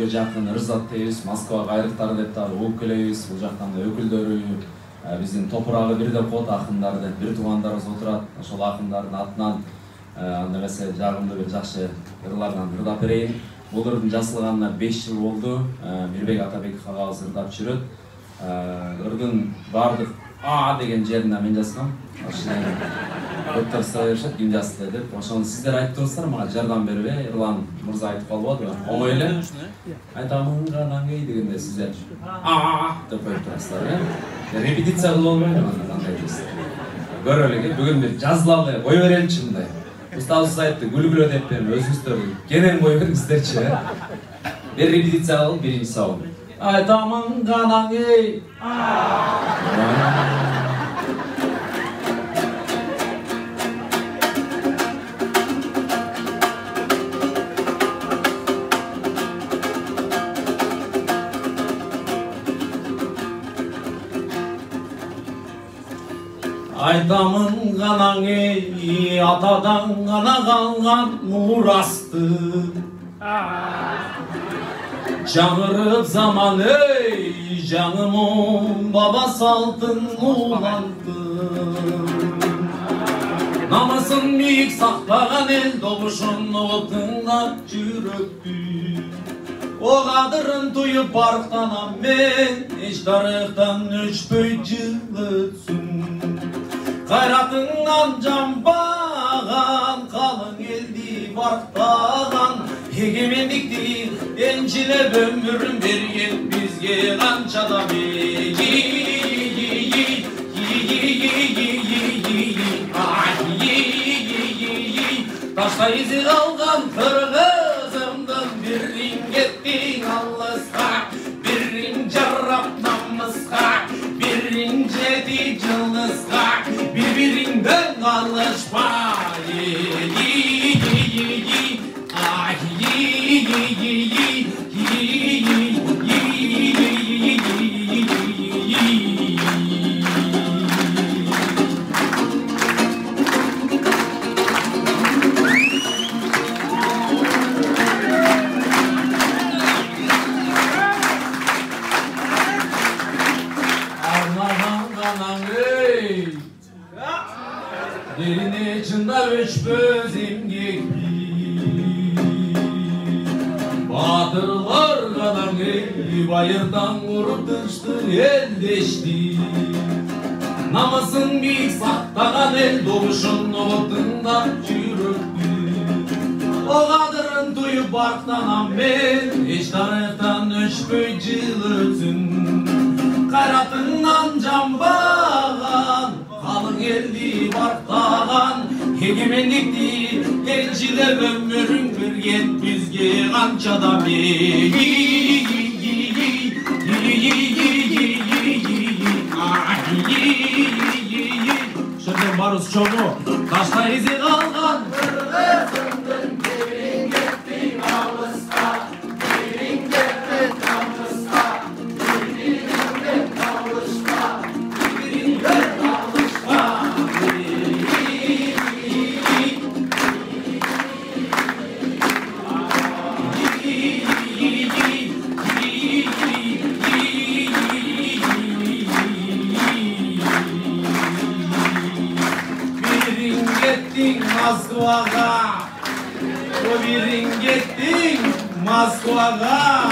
бизге жакын Рызат дейбиз, Москва кайрыктары деп дагы угуп келебиз. Бул жактан да өкүлдөрү, биздин топурагы бир деп коет, акындар деп бир туугандарыбыз отурат. Ошол акындардын атынан анда эмесе жагымдуу бир жакшы ырлардан ырдап берейин. Бул ырдын жасалганына 5 жыл болду. Мирбек Атабеков агабыз ырдап жүрөт. Ырдын бардык А деген жерине мен жазгам. Ошондо көптөр сурай беришет, ким жазды деп. Ошону сиздер айттыңыздар, мага жардам берип, Эрлан мырза айтып калбады. Оңой эле. Айтамын канаңгей дегенде сиздер А деп коюп турасыздар, репетиция кылып болбойбу анда кандай дейсиз. Көрөлүк, бүгүн бир жазылалы кое береличи мындай. Устазыбыз айтты, күлгүлө деп берип, өзүңүздөр кенен кое бериңиздерчи. Бир репетиция кылып, биринчи сабак. Айтамын канаңгей. Айтамын канаңгей, атадан гана калган мурасты. Жаңырып заман ей, жаңымын баба салтын уланды. Намысын бийик сактаган эл добушун отуңдап жүрөктү. О кадырын туюп барктанам мен, эч тарыхтан өчпөй жыл өтсүн. Кайратыңнан жамбаган, калың элди барктаган, эгемендикти энчилеп өмүрүн берген бизге канча да таштай изи калган кыргызымдын бирин кеттиң алыска, бирин жарап намыска, бирин жети жылыска, бириңден калышпай. Derine çında öçpöz emgekli Batırlar kanan ey, bayırdan vurup dıştı eldeşti. Namısın bir saktagan el doğuşun otunda çürüktü. O kadırın duyup barktanan ben, eş taraftan öçpöy jıl ötsün. Kayratından jambağan, kalın eldi barktağan, egemendikti elçilep ömürün kırgen bizge kança da Şöyle barız çoğu, taşta izi kalgan kırgızımdın birin gittin avluska, birin gittin avluska, birinden kavuşma, birinden kavuşma. Moskvaga, o birin gittin Moskvaga.